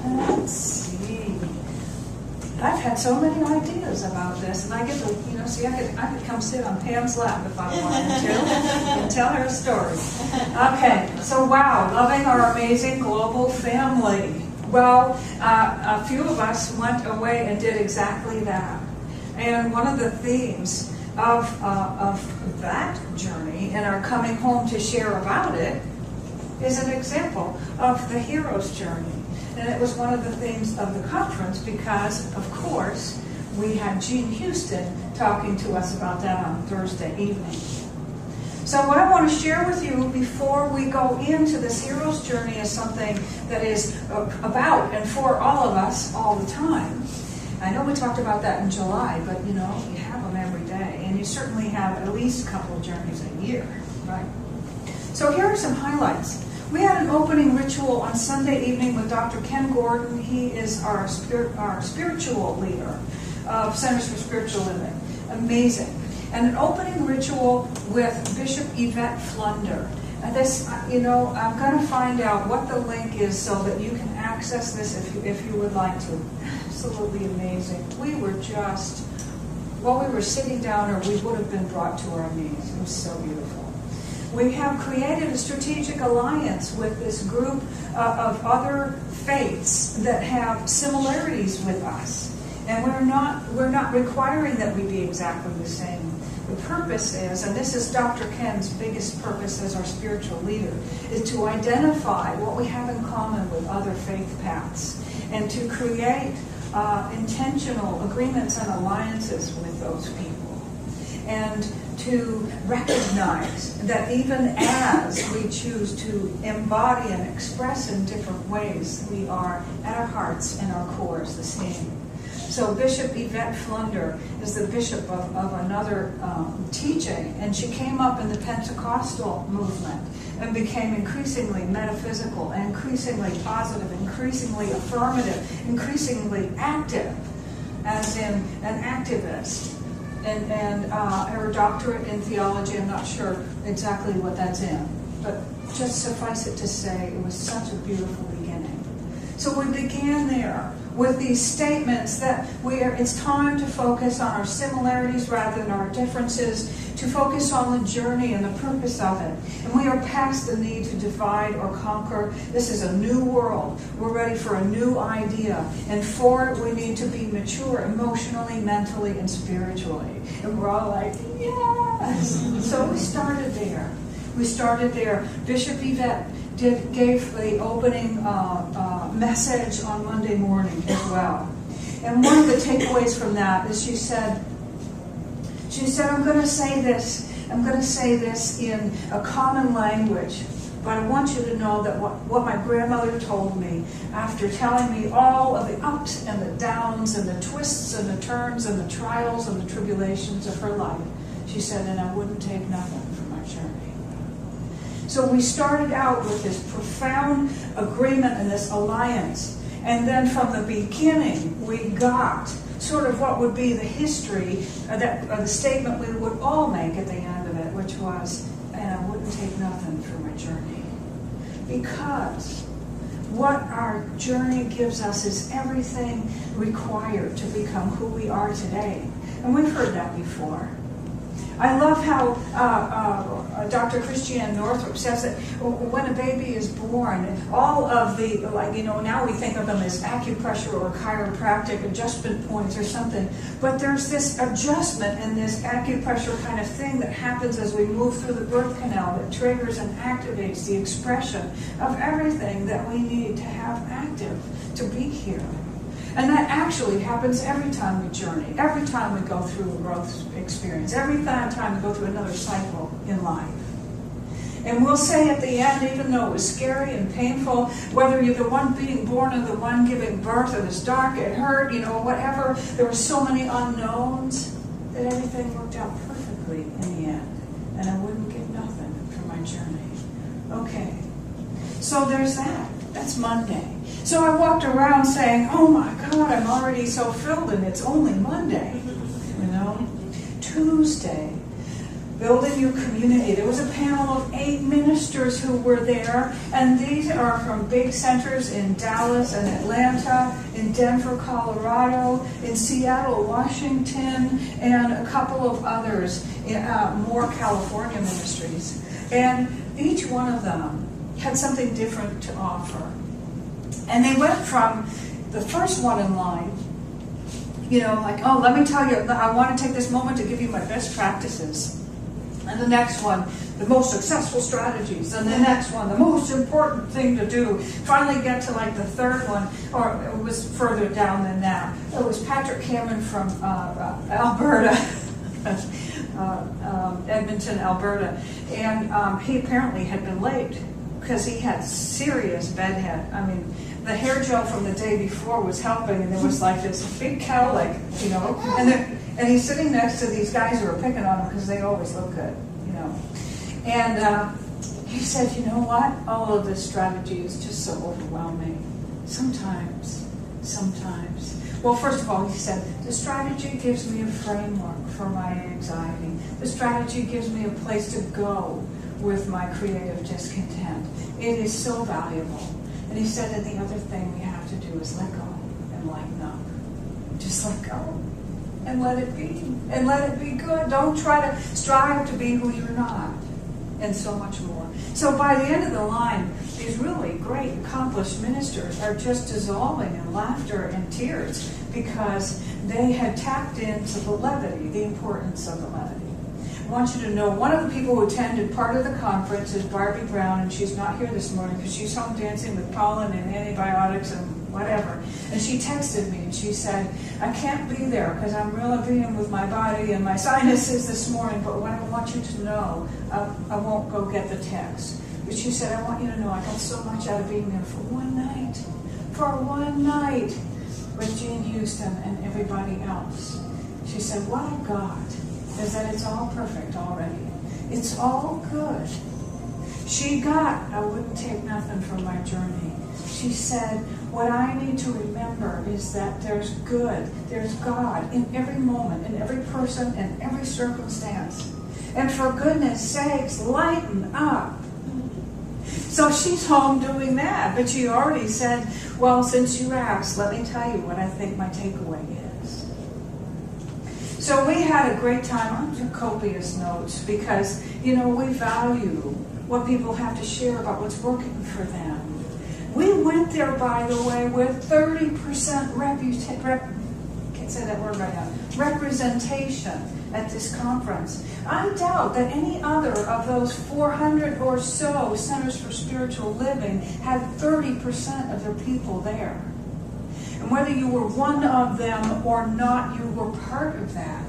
Let's see. I've had so many ideas about this, and I get to, see, I could come sit on Pam's lap if I wanted to and tell her a story. Okay, so wow, loving our amazing global family. Well, a few of us went away and did exactly that. And one of the themes of that journey and our coming home to share about it is an example of the hero's journey. And it was one of the themes of the conference because, of course, we had Jean Houston talking to us about that on Thursday evening. So what I want to share with you before we go into this hero's journey is something that is about and for all of us all the time. I know we talked about that in July, but you have them every day. And you certainly have at least a couple of journeys a year, right? So here are some highlights. We had an opening ritual on Sunday evening with Dr. Ken Gordon. He is our spiritual leader of Centers for Spiritual Living. Amazing. And an opening ritual with Bishop Yvette Flunder. And this, I'm going to find out what the link is so that you can access this if you would like to. Absolutely amazing. We were just, we were sitting down or we would have been brought to our knees. It was so beautiful. We have created a strategic alliance with this group of other faiths that have similarities with us. And we're not requiring that we be exactly the same. The purpose is, and this is Dr. Ken's biggest purpose as our spiritual leader, is to identify what we have in common with other faith paths and to create intentional agreements and alliances with those people. And to recognize that even as we choose to embody and express in different ways, we are at our hearts and our cores the same. So Bishop Yvette Flunder is the bishop of another teaching, and she came up in the Pentecostal movement and became increasingly metaphysical, increasingly positive, increasingly affirmative, increasingly active, as in an activist. And her doctorate in theology, I'm not sure exactly what that's in, but just suffice it to say, it was such a beautiful beginning. So we began there with these statements that it's time to focus on our similarities rather than our differences, to focus on the journey and the purpose of it. And we are past the need to divide or conquer. This is a new world. We're ready for a new idea. And for it, we need to be mature emotionally, mentally, and spiritually. And we're all like, yes! So we started there. Bishop Yvette gave the opening message on Monday morning as well. And one of the takeaways from that is she said, I'm going to say this in a common language, but I want you to know that what my grandmother told me after telling me all of the ups and the downs and the twists and the turns and the trials and the tribulations of her life, she said, and I wouldn't take nothing from my journey. So we started out with this profound agreement and this alliance. And then from the beginning, we got sort of what would be the history, the statement we would all make at the end of it, which was, and I wouldn't take nothing for my journey. Because what our journey gives us is everything required to become who we are today. And we've heard that before. I love how Dr. Christiane Northrup says that when a baby is born, all of the, now we think of them as acupressure or chiropractic adjustment points or something, but there's this adjustment and this acupressure kind of thing that happens as we move through the birth canal that triggers and activates the expression of everything that we need to have active to be here. And that actually happens every time we journey, every time we go through a growth experience, every time we go through another cycle in life. And we'll say at the end, even though it was scary and painful, whether you're the one being born or the one giving birth, it was dark, it hurt, whatever, there were so many unknowns, that everything worked out perfectly in the end. And I wouldn't get nothing for my journey. Okay, so there's that. That's Monday. So I walked around saying, oh my God, I'm already so filled and it's only Monday. Tuesday, building your community. There was a panel of 8 ministers who were there, and these are from big centers in Dallas and Atlanta, in Denver, Colorado, in Seattle, Washington, and a couple of others, more California ministries. And each one of them had something different to offer. And they went from the first one in line, like, oh, let me tell you, I want to take this moment to give you my best practices. And the next one, the most successful strategies. And the next one, the most important thing to do. Finally get to like the third one, or it was further down than that. It was Patrick Cameron from Alberta, Edmonton, Alberta. And he apparently had been late because he had serious bedhead. I mean, the hair gel from the day before was helping, and there was like this big cowlick, and he's sitting next to these guys who are picking on him because they always look good, And he said, you know what? All of this strategy is just so overwhelming. Sometimes. Well, first of all, he said, the strategy gives me a framework for my anxiety. The strategy gives me a place to go with my creative discontent. It is so valuable. And he said that the other thing we have to do is let go and lighten up. Just let go and let it be. And let it be good. Don't try to strive to be who you're not. And so much more. So by the end of the line, these really great, accomplished ministers are just dissolving in laughter and tears because they had tapped into the levity, the importance of the levity. I want you to know one of the people who attended part of the conference is Barbie Brown, and she's not here this morning because she's home dancing with pollen and antibiotics and whatever. And she texted me and she said, I can't be there because I'm really being with my body and my sinuses this morning, but what I want you to know, I won't go get the text. But she said, I want you to know I got so much out of being there for one night. For one night with Jean Houston and everybody else. She said, what I got is that it's all perfect already. It's all good. She got, I wouldn't take nothing from my journey. She said, what I need to remember is that there's good, there's God in every moment, in every person, in every circumstance. And for goodness sakes, lighten up. So she's home doing that, but she already said, well, since you asked, let me tell you what I think my takeaway is. So we had a great time. I took copious notes because, we value what people have to share about what's working for them. We went there, by the way, with 30% representation at this conference. I doubt that any other of those 400 or so Centers for Spiritual Living had 30% of their people there. And whether you were one of them or not, you were part of that.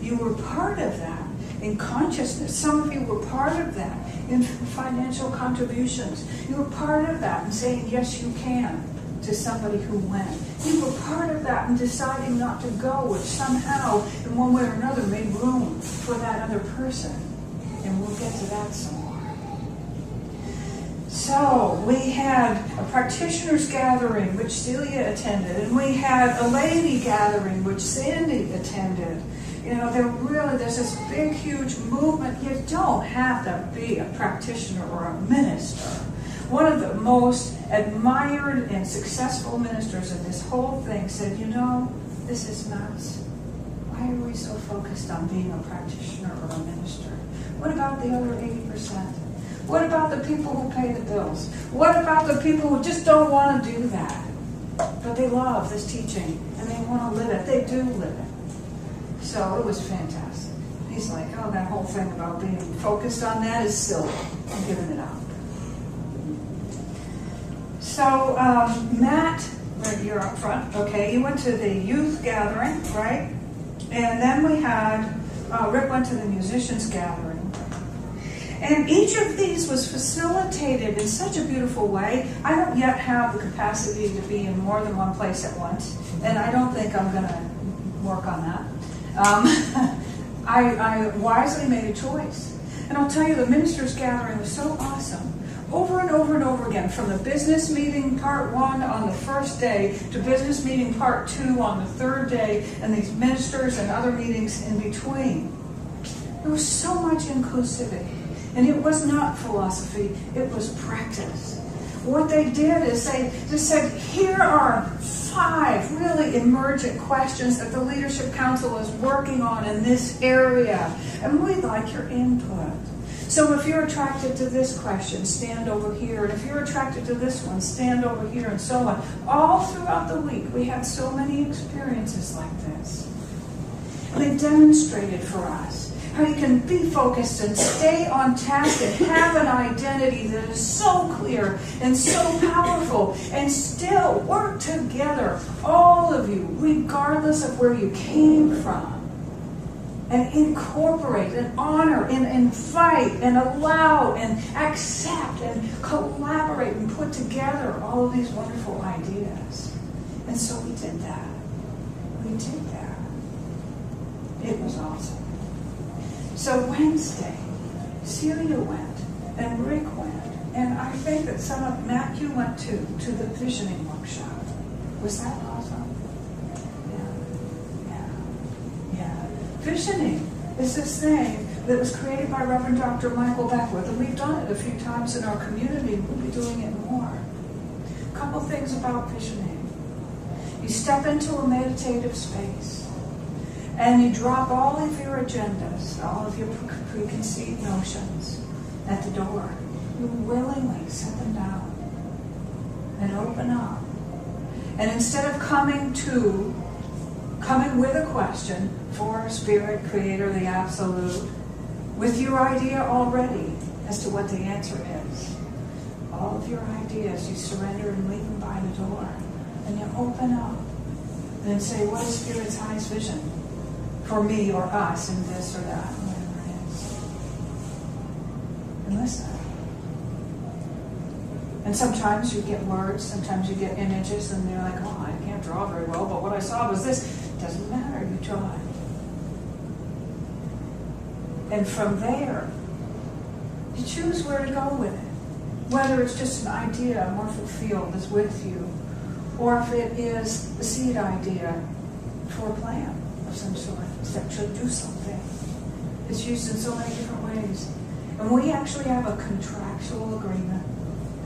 You were part of that in consciousness. Some of you were part of that in financial contributions. You were part of that in saying, yes, you can, to somebody who went. You were part of that in deciding not to go, which somehow, in one way or another, made room for that other person. And we'll get to that some more. So, we had a practitioners gathering, which Celia attended, and we had a lady gathering, which Sandy attended. There's this big, huge movement. You don't have to be a practitioner or a minister. One of the most admired and successful ministers in this whole thing said, this is nuts. Why are we so focused on being a practitioner or a minister? What about the other 80%? What about the people who pay the bills? What about the people who just don't want to do that? But they love this teaching and they want to live it. They do live it. So it was fantastic. He's like, oh, that whole thing about being focused on that is silly. I'm giving it up. So Matt, right here up front, okay, you went to the youth gathering, right? And then we had, Rick went to the musicians gathering. And each of these was facilitated in such a beautiful way. I don't yet have the capacity to be in more than one place at once, and I don't think I'm going to work on that. I wisely made a choice. And I'll tell you, the ministers' gathering was so awesome. Over and over and over again, from the business meeting part 1 on the first day to business meeting part 2 on the third day, and these ministers and other meetings in between. It There was so much inclusivity. And it was not philosophy, it was practice. What they did is they just said, here are 5 really emergent questions that the Leadership Council is working on in this area. And we'd like your input. So if you're attracted to this question, stand over here. And if you're attracted to this one, stand over here, and so on. All throughout the week, we had so many experiences like this. And they demonstrated for us how you can be focused and stay on task and have an identity that is so clear and so powerful and still work together, all of you, regardless of where you came from. And incorporate and honor and invite and allow and accept and collaborate and put together all of these wonderful ideas. And so we did that. We did that. It was awesome. So Wednesday, Celia went and Rick went. And I think that some of Matt, you went to the visioning workshop. Was that awesome? Visioning is this thing that was created by Reverend Dr. Michael Beckwith, and we've done it a few times in our community. We'll be doing it more. A couple things about visioning. You step into a meditative space, and you drop all of your agendas, all of your preconceived notions at the door. You willingly set them down and open up. And instead of coming with a question for Spirit, Creator, the Absolute, with your idea already as to what the answer is. All of your ideas, you surrender and leave them by the door. And you open up. And then say, what is Spirit's highest vision for me or us in this or that, whatever it is. And listen. And sometimes you get words, sometimes you get images, and they're like, oh, I can't draw very well, but what I saw was this. Doesn't matter, you draw it. And from there, you choose where to go with it. Whether it's just an idea, a morphic field that's with you, or if it is a seed idea for a plan of some sort that should do something. It's used in so many different ways. And we actually have a contractual agreement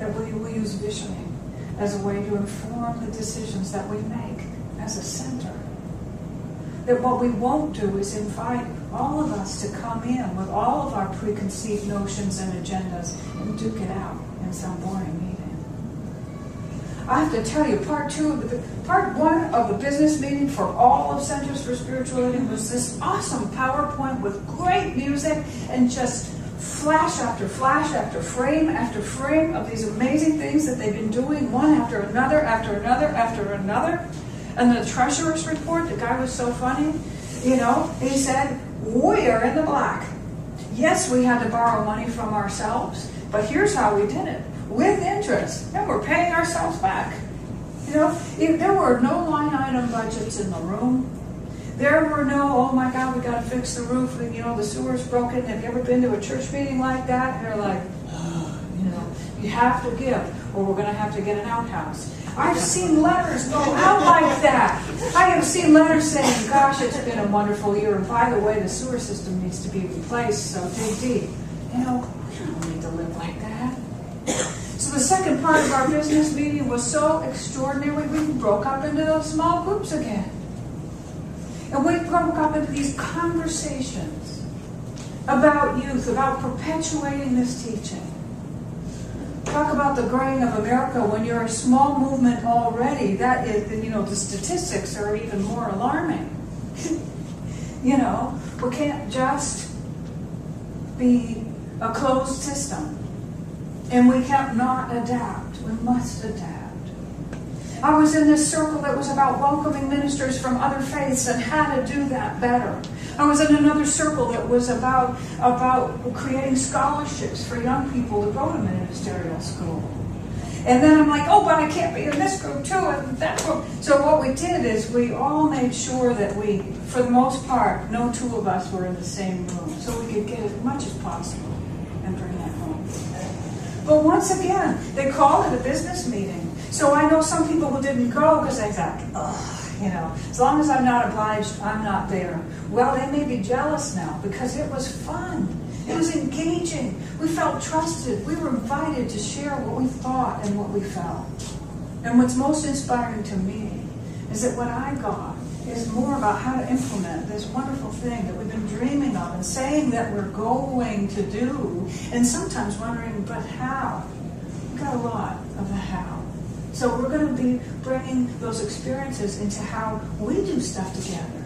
that we will use visioning as a way to inform the decisions that we make as a center. That what we won't do is invite all of us to come in with all of our preconceived notions and agendas and duke it out in some boring meeting. I have to tell you, part one of the business meeting for all of Centers for Spiritual Living was this awesome PowerPoint with great music and just flash after frame after frame of these amazing things that they've been doing, one after another, after another, after another. And the treasurer's report, the guy was so funny, he said, we are in the black. Yes, we had to borrow money from ourselves, but here's how we did it. With interest, and we're paying ourselves back. There were no line item budgets in the room. There were no, oh my God, we got to fix the roof, and the sewer's broken. Have you ever been to a church meeting like that? And they're like, you have to give, or we're going to have to get an outhouse. I've seen letters go out like that. I have seen letters saying, gosh, it's been a wonderful year, and by the way, the sewer system needs to be replaced, so dig deep. We don't need to live like that. So the second part of our business meeting was so extraordinary, we broke up into those small groups again. And we broke up into these conversations about youth, about perpetuating this teaching. Talk about the graying of America when you're a small movement already. That is, the statistics are even more alarming. We can't just be a closed system. And we can't not adapt. We must adapt. I was in this circle that was about welcoming ministers from other faiths and how to do that better. I was in another circle that was about creating scholarships for young people to go to ministerial school. And then I'm like, oh, but I can't be in this group too, and that group. So what we did is we all made sure that we, for the most part, no two of us were in the same room, so we could get as much as possible and bring that home. But once again, they called it a business meeting. So I know some people who didn't go because they thought, oh, As long as I'm not obliged, I'm not there. Well, they may be jealous now because it was fun. It was engaging. We felt trusted. We were invited to share what we thought and what we felt. And what's most inspiring to me is that what I got is more about how to implement this wonderful thing that we've been dreaming of and saying that we're going to do, and sometimes wondering, but how? We've got a lot of the how. So we're going to be bringing those experiences into how we do stuff together.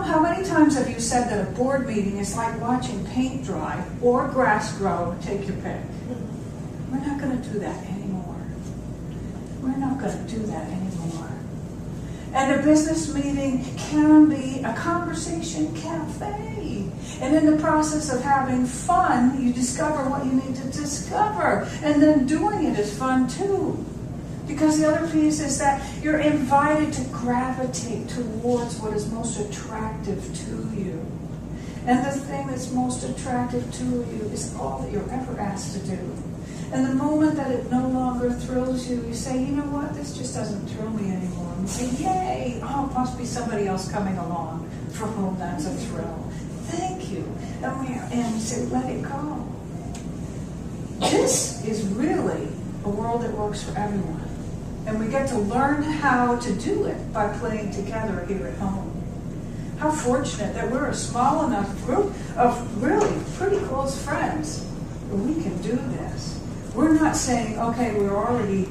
How many times have you said that a board meeting is like watching paint dry or grass grow? Take your pick. We're not going to do that anymore. We're not going to do that anymore. And a business meeting can be a conversation cafe. And in the process of having fun, you discover what you need to discover. And then doing it is fun too. Because the other piece is that you're invited to gravitate towards what is most attractive to you. And the thing that's most attractive to you is all that you're ever asked to do. And the moment that it no longer thrills you, you say, you know what, this just doesn't thrill me anymore. And you say, yay, oh, it must be somebody else coming along for whom that's a thrill. Thank you. And you say, let it go. This is really a world that works for everyone. And we get to learn how to do it by playing together here at home. How fortunate that we're a small enough group of really pretty close friends that we can do this. We're not saying, okay, we're already,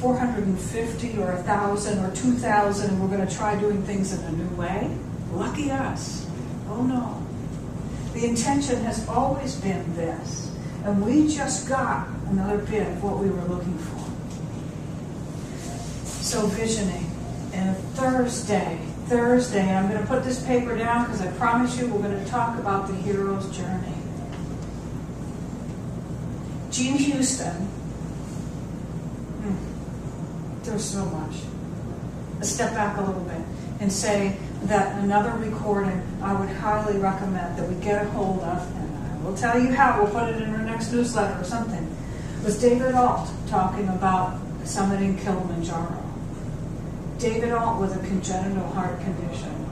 450 or 1,000 or 2,000 and we're going to try doing things in a new way. Lucky us. Oh no. The intention has always been this. And we just got another bit of what we were looking for. So visioning. And Thursday, I'm going to put this paper down because I promise you we're going to talk about the hero's journey. Jean Houston, there's so much. Let's step back a little bit and say that another recording I would highly recommend that we get a hold of, and I will tell you how, we'll put it in our next newsletter or something, was David Alt talking about summiting Kilimanjaro. David Alt with a congenital heart condition.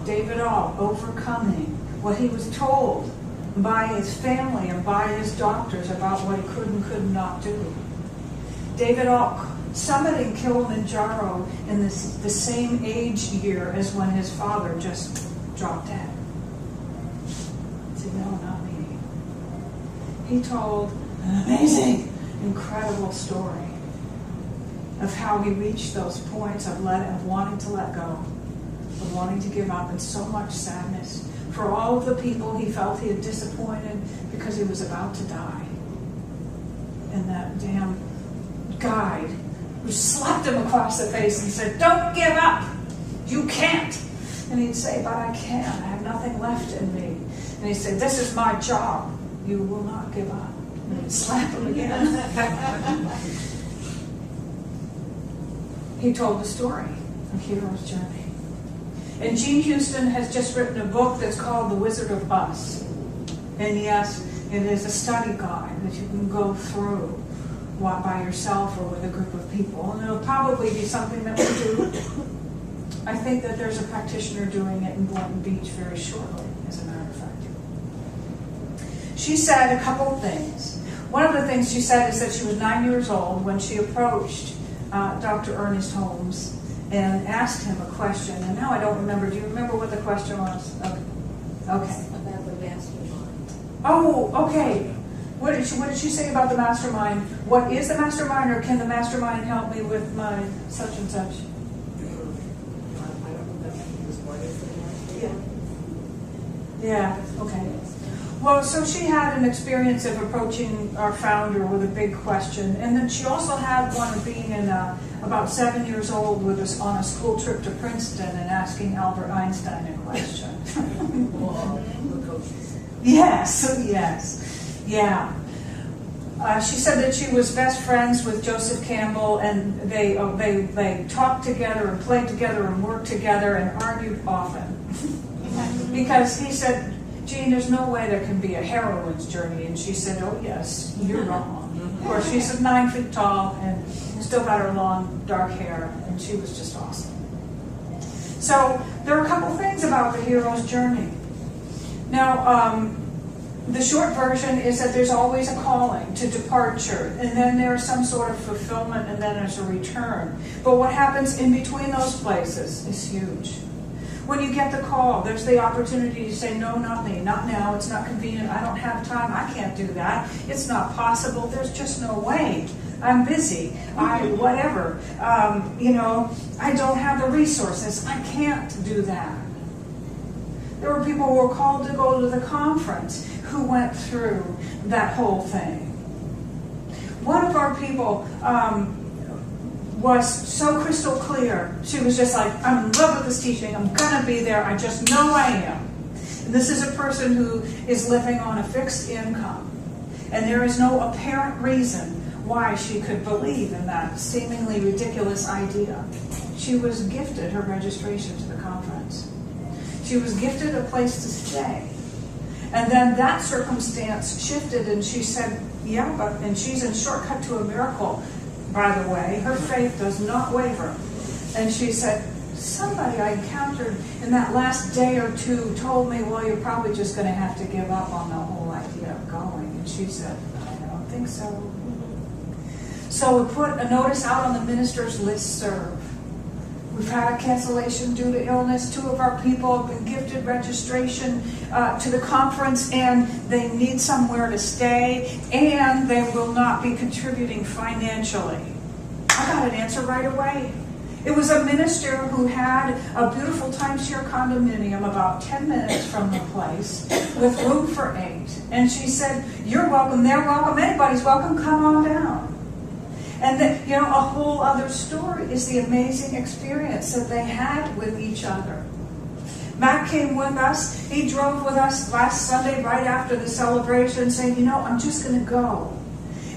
David Alt overcoming what he was told by his family and by his doctors about what he could and could not do. David Alt summiting Kilimanjaro in the same age year as when his father just dropped dead. He said, no, not me. He told an amazing, incredible story of how he reached those points of wanting to let go, of wanting to give up, and so much sadness for all of the people he felt he had disappointed because he was about to die. And that damn guide who slapped him across the face and said, don't give up, you can't. And he'd say, but I can, I have nothing left in me. And he'd say, this is my job, you will not give up. And he'd slap him again. He told the story of Hero's Journey. And Jean Houston has just written a book that's called The Wizard of Us. And yes, it is a study guide that you can go through by yourself or with a group of people. And it'll probably be something that we do. I think that there's a practitioner doing it in Boynton Beach very shortly, as a matter of fact. She said a couple things. One of the things she said is that she was 9 years old when she approached Dr. Ernest Holmes and asked him a question. And now I don't remember. Do you remember what the question was? Okay. About the mastermind. Oh, okay. What did she say about the mastermind? What is the mastermind, or can the mastermind help me with my such and such? I don't remember what is the mastermind. Yeah, okay. Well, so she had an experience of approaching our founder with a big question, and then she also had one of being about 7 years old with us on a school trip to Princeton and asking Albert Einstein a question. Yes, yeah. She said that she was best friends with Joseph Campbell, and they talked together and played together and worked together and argued often. Because he said, Jean, there's no way there can be a heroine's journey. And she said, oh yes, you're wrong. Of course, she's 9 feet tall and still got her long, dark hair, and she was just awesome. So there are a couple things about the hero's journey. Now, the short version is that there's always a calling to departure, and then there's some sort of fulfillment, and then there's a return. But what happens in between those places is huge. When you get the call, there's the opportunity to say, no, not me, not now, it's not convenient, I don't have time, I can't do that, it's not possible, there's just no way. I'm busy, whatever, I don't have the resources, I can't do that. There were people who were called to go to the conference who went through that whole thing. One of our people was so crystal clear. She was just like, I'm in love with this teaching. I'm going to be there. I just know I am. And this is a person who is living on a fixed income. And there is no apparent reason why she could believe in that seemingly ridiculous idea. She was gifted her registration to the conference. She was gifted a place to stay. And then that circumstance shifted, and she said, yeah, and she's in Shortcut to a Miracle, by the way. Her faith does not waver. And she said, somebody I encountered in that last day or two told me, well, you're probably just going to have to give up on the whole idea of going. And she said, I don't think so. So we put a notice out on the minister's listserv. We've had a cancellation due to illness. 2 of our people have been gifted registration to the conference, and they need somewhere to stay, and they will not be contributing financially. I got an answer right away. It was a minister who had a beautiful timeshare condominium about 10 minutes from the place with room for 8. And she said, you're welcome, they're welcome, anybody's welcome, come on down. And then, a whole other story is the amazing experience that they had with each other. Matt came with us. He drove with us last Sunday right after the celebration saying, I'm just going to go.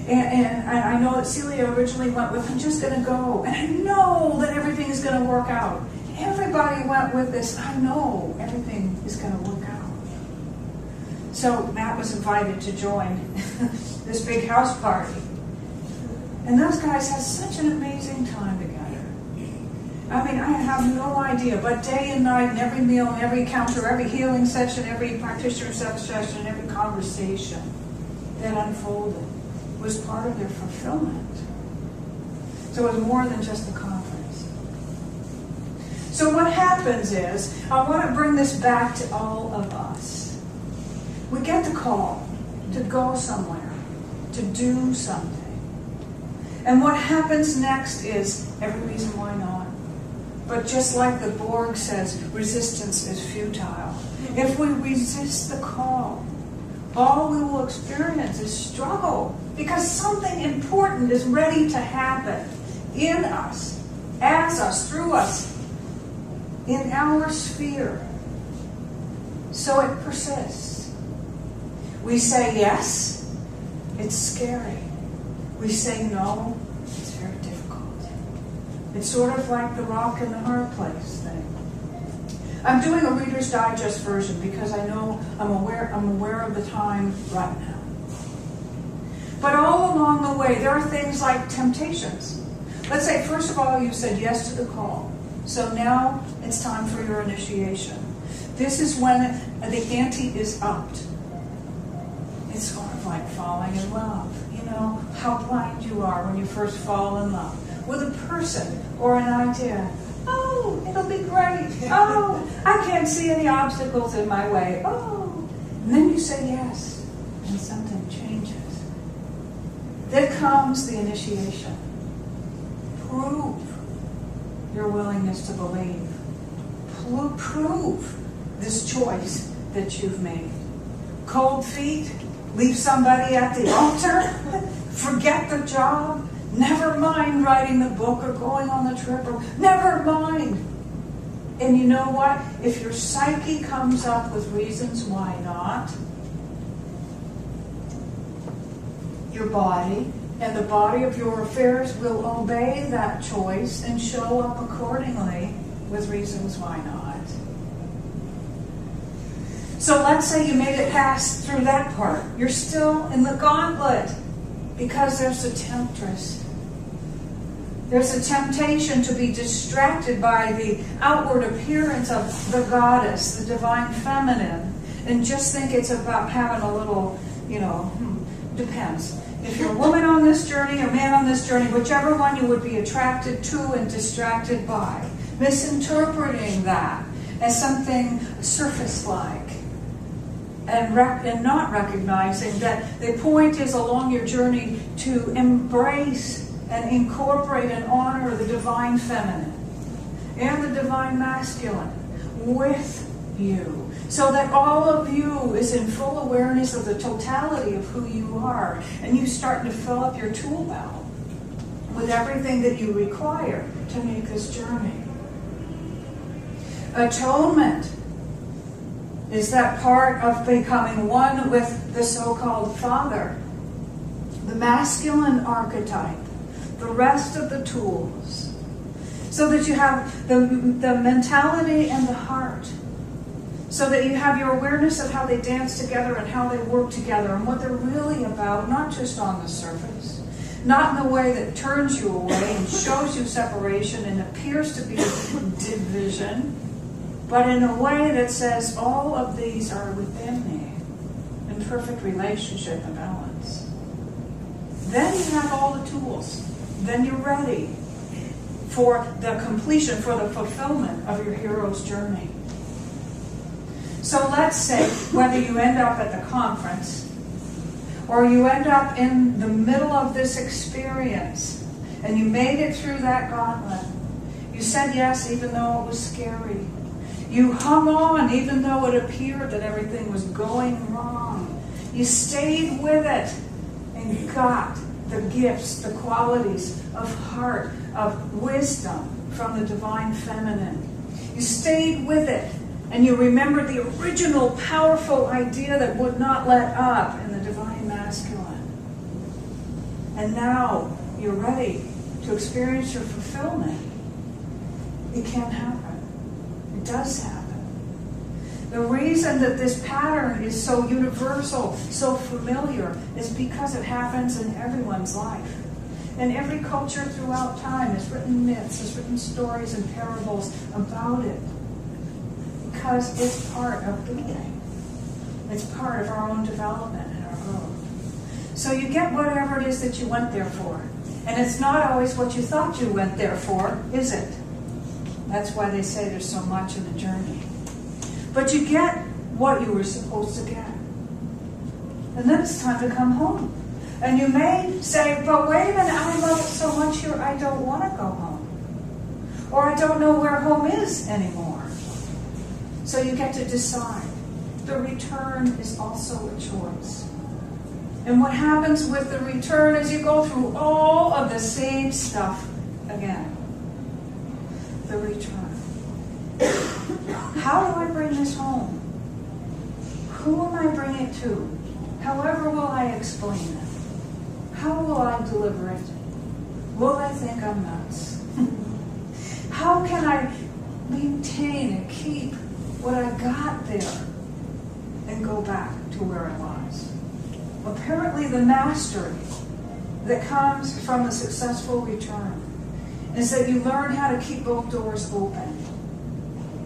And I know that Celia originally went with, I'm just going to go. And I know that everything is going to work out. Everybody went with this. I know everything is going to work out. So Matt was invited to join this big house party. And those guys had such an amazing time together. I mean, I have no idea, but day and night, and every meal, and every encounter, every healing session, every practitioner session, every conversation that unfolded was part of their fulfillment. So it was more than just the conference. So what happens is, I want to bring this back to all of us. We get the call to go somewhere, to do something. And what happens next is every reason why not. But just like the Borg says, resistance is futile. If we resist the call, all we will experience is struggle, because something important is ready to happen in us, as us, through us, in our sphere. So it persists. We say yes, it's scary. We say no, it's very difficult. It's sort of like the rock and the hard place thing. I'm doing a Reader's Digest version because I know I'm aware of the time right now. But all along the way, there are things like temptations. Let's say, first of all, you said yes to the call. So now it's time for your initiation. This is when the ante is upped. It's sort of like falling in love. How blind you are when you first fall in love with a person or an idea. Oh, it'll be great. Oh, I can't see any obstacles in my way. Oh, and then you say yes, and something changes. Then comes the initiation. Prove your willingness to believe. Prove this choice that you've made. Cold feet. Leave somebody at the altar, forget the job, never mind writing the book or going on the trip, or never mind. And you know what? If your psyche comes up with reasons why not, your body and the body of your affairs will obey that choice and show up accordingly with reasons why not. So let's say you made it past through that part. You're still in the gauntlet. Because there's a temptress. There's a temptation to be distracted by the outward appearance of the goddess, the divine feminine, and just think it's about having a little, depends. If you're a woman on this journey, or man on this journey, whichever one you would be attracted to and distracted by, misinterpreting that as something surface-like, and not recognizing that the point is along your journey to embrace and incorporate and honor the divine feminine and the divine masculine with you, so that all of you is in full awareness of the totality of who you are, and you start to fill up your tool belt with everything that you require to make this journey. Atonement is that part of becoming one with the so-called Father, the masculine archetype, the rest of the tools, so that you have the mentality and the heart, so that you have your awareness of how they dance together and how they work together and what they're really about, not just on the surface, not in the way that turns you away and shows you separation and appears to be division, but in a way that says all of these are within me in perfect relationship and balance. Then you have all the tools. Then you're ready for the completion, for the fulfillment of your hero's journey. So let's say whether you end up at the conference or you end up in the middle of this experience and you made it through that gauntlet. You said yes even though it was scary. You hung on even though it appeared that everything was going wrong. You stayed with it and got the gifts, the qualities of heart, of wisdom from the divine feminine. You stayed with it and you remembered the original powerful idea that would not let up in the divine masculine. And now you're ready to experience your fulfillment. It can happen. It does happen. The reason that this pattern is so universal, so familiar, is because it happens in everyone's life. And every culture throughout time has written myths, has written stories and parables about it. Because it's part of being. It's part of our own development and our growth. So you get whatever it is that you went there for. And it's not always what you thought you went there for, is it? That's why they say there's so much in the journey. But you get what you were supposed to get. And then it's time to come home. And you may say, but wait a minute, I love it so much here, I don't want to go home. Or I don't know where home is anymore. So you get to decide. The return is also a choice. And what happens with the return is you go through all of the same stuff again. The return. How do I bring this home? Who am I bringing it to? However will I explain it? How will I deliver it? Will they think I'm nuts? How can I maintain and keep what I got there and go back to where I was? Apparently the mastery that comes from the successful return is that you learn how to keep both doors open.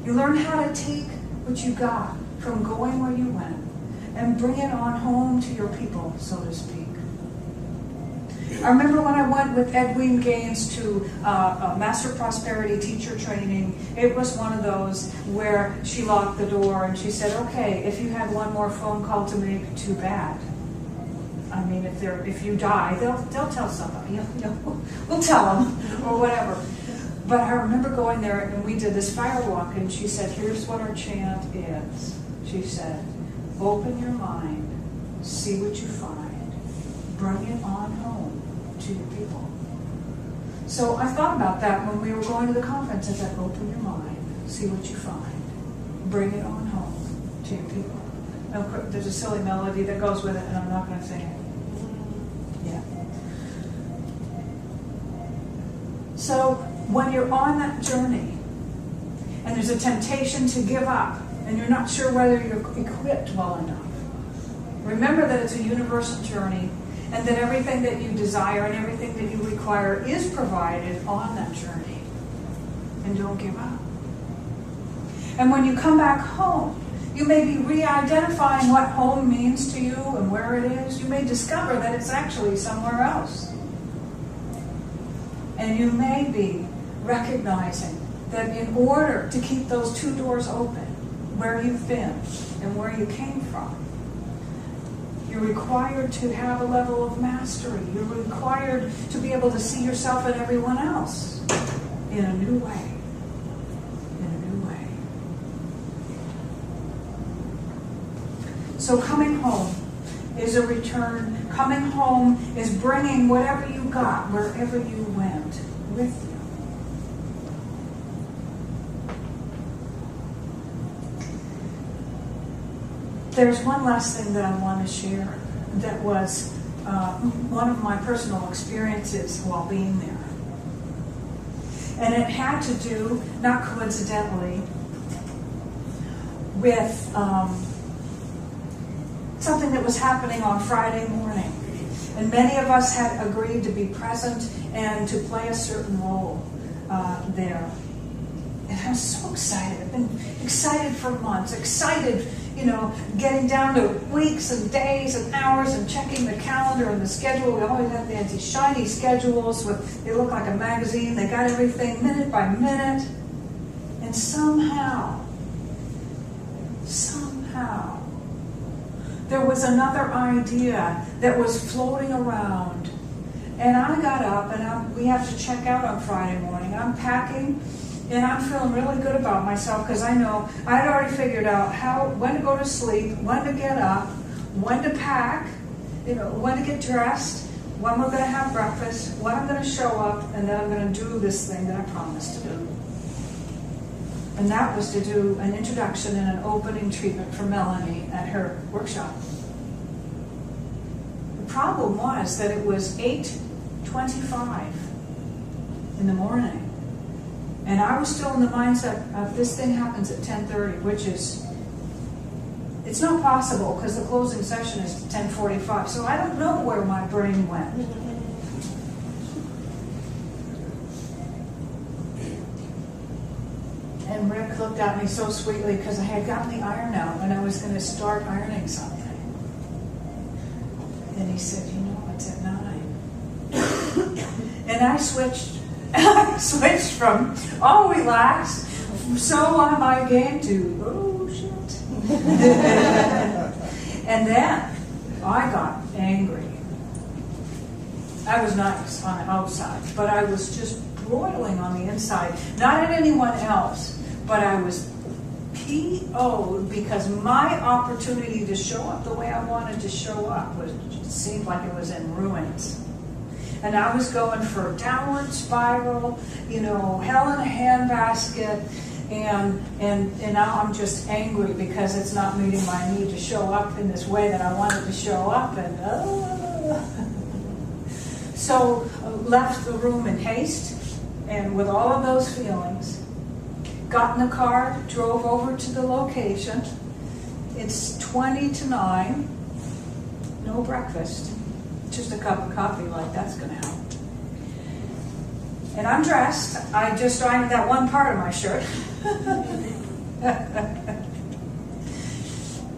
You learn how to take what you got from going where you went and bring it on home to your people, so to speak. I remember when I went with Edwene Gaines to a Master Prosperity teacher training, it was one of those where she locked the door and she said, okay, if you had one more phone call to make, too bad. I mean, if you die, they'll tell somebody. We'll tell them or whatever. But I remember going there and we did this fire walk and she said, here's what our chant is. She said, open your mind, see what you find, bring it on home to your people. So I thought about that when we were going to the conference. I said, open your mind, see what you find, bring it on home to your people. Now, there's a silly melody that goes with it and I'm not going to sing it. Yeah. So when you're on that journey and there's a temptation to give up and you're not sure whether you're equipped well enough, remember that it's a universal journey and that everything that you desire and everything that you require is provided on that journey. And don't give up. And when you come back home, you may be re-identifying what home means to you and where it is. You may discover that it's actually somewhere else. And you may be recognizing that in order to keep those two doors open, where you've been and where you came from, you're required to have a level of mastery. You're required to be able to see yourself and everyone else in a new way. In a new way. So coming home is a return. Coming home is bringing whatever you got, wherever you went, with you. There's one last thing that I want to share that was one of my personal experiences while being there. And it had to do, not coincidentally, with something that was happening on Friday morning. And many of us had agreed to be present and to play a certain role there. And I was so excited. I've been excited for months, excited, getting down to weeks and days and hours and checking the calendar and the schedule. We always have these shiny schedules they look like a magazine. They got everything minute by minute. And somehow, there was another idea that was floating around. And I got up and we have to check out on Friday morning. I'm packing. And I'm feeling really good about myself because I know I'd already figured out when to go to sleep, when to get up, when to pack, when to get dressed, when we're going to have breakfast, when I'm going to show up, and then I'm going to do this thing that I promised to do. And that was to do an introduction and an opening treatment for Melanie at her workshop. The problem was that it was 8:25 in the morning. And I was still in the mindset of this thing happens at 10:30, which is, it's not possible because the closing session is 10:45. So I don't know where my brain went. And Rick looked at me so sweetly because I had gotten the iron out and I was going to start ironing something. And he said, it's at 9. And I switched from, relax, so on my game to, oh, shit. And then I got angry. I was nice on the outside, but I was just broiling on the inside. Not at anyone else, but I was PO'd because my opportunity to show up the way I wanted to show up seemed like it was in ruins. And I was going for a downward spiral, hell in a handbasket, and now I'm just angry because it's not meeting my need to show up in this way that I wanted to show up, and so left the room in haste, and with all of those feelings, got in the car, drove over to the location. It's 20-9, no breakfast. Just a cup of coffee, that's going to help. And I'm dressed. I just ironed that one part of my shirt.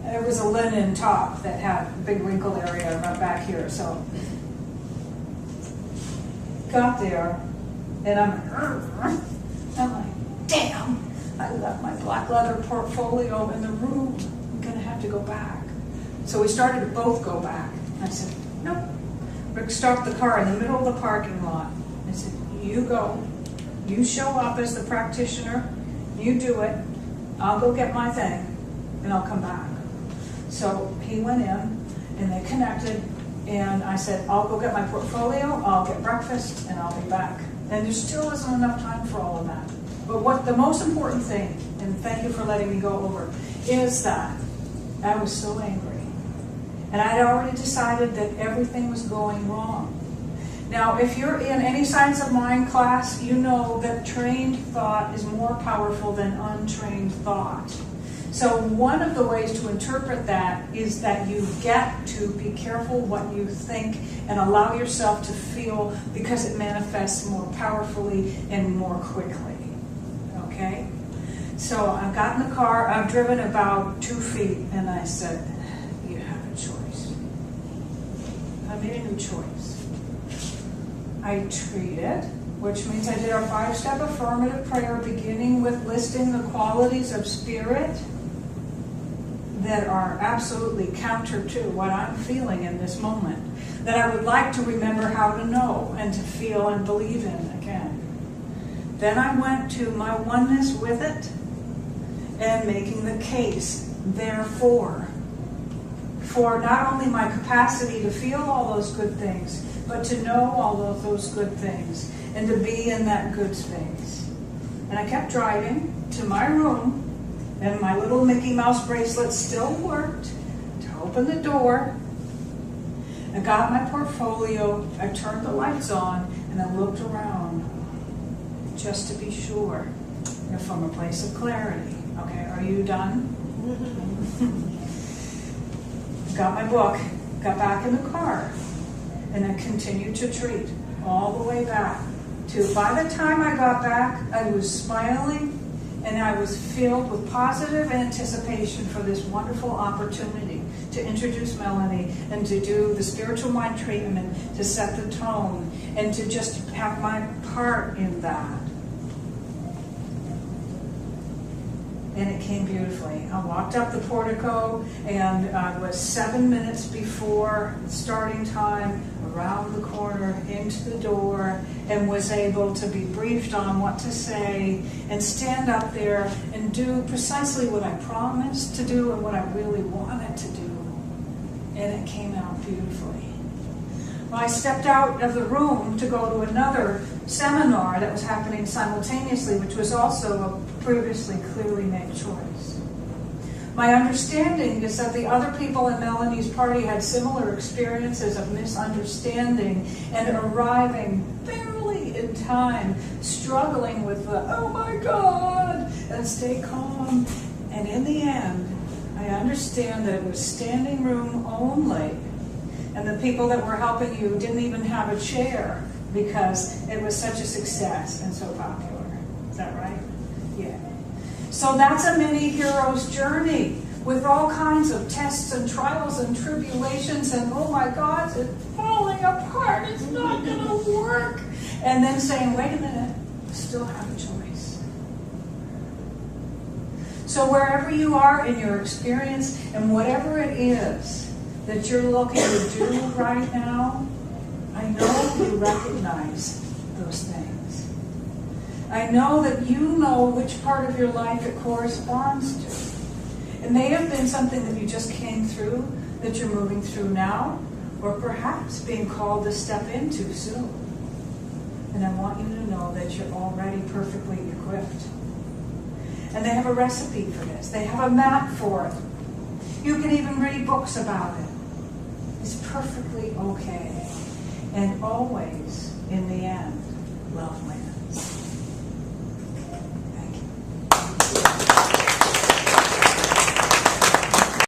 It was a linen top that had a big wrinkled area right back here. So got there, and I'm like, damn, I left my black leather portfolio in the room. I'm going to have to go back. So we started to both go back. I said, nope. Rick stopped the car in the middle of the parking lot and said, you go. You show up as the practitioner. You do it. I'll go get my thing, and I'll come back. So he went in, and they connected, and I said, I'll go get my portfolio, I'll get breakfast, and I'll be back. And there still isn't enough time for all of that. But what the most important thing, and thank you for letting me go over, is that I was so angry. And I had already decided that everything was going wrong. Now, if you're in any Science of Mind class, you know that trained thought is more powerful than untrained thought. So one of the ways to interpret that is that you get to be careful what you think and allow yourself to feel, because it manifests more powerfully and more quickly. Okay? So I got in the car, I've driven about 2 feet, and I said, you have a choice. I made a new choice. I treated, which means I did our 5-step affirmative prayer, beginning with listing the qualities of spirit that are absolutely counter to what I'm feeling in this moment, that I would like to remember how to know and to feel and believe in again. Then I went to my oneness with it and making the case, therefore, for not only my capacity to feel all those good things, but to know all of those good things and to be in that good space. And I kept driving to my room, and my little Mickey Mouse bracelet still worked to open the door. I got my portfolio, I turned the lights on, and I looked around just to be sure, from a place of clarity. Okay, are you done? Got my book, got back in the car, and I continued to treat all the way back to, by the time I got back, I was smiling and I was filled with positive anticipation for this wonderful opportunity to introduce Melanie and to do the spiritual mind treatment, to set the tone, and to just have my part in that. And it came beautifully. I walked up the portico, and I was 7 minutes before starting time, around the corner, into the door, and was able to be briefed on what to say, and stand up there and do precisely what I promised to do and what I really wanted to do. And it came out beautifully. Well, I stepped out of the room to go to another seminar that was happening simultaneously, which was also a previously clearly made choice. My understanding is that the other people in Melanie's party had similar experiences of misunderstanding and arriving barely in time, struggling with the, oh my God, and stay calm. And in the end, I understand that it was standing room only. And the people that were helping you didn't even have a chair because it was such a success and so popular. Is that right? Yeah. So that's a mini hero's journey with all kinds of tests and trials and tribulations and, oh my God, it's falling apart. It's not going to work. And then saying, wait a minute, I still have a choice. So wherever you are in your experience and whatever it is that you're looking to do right now, I know you recognize those things. I know that you know which part of your life it corresponds to. It may have been something that you just came through, that you're moving through now, or perhaps being called to step into soon. And I want you to know that you're already perfectly equipped. And they have a recipe for this. They have a map for it. You can even read books about it. It's perfectly okay. And always, in the end, love wins.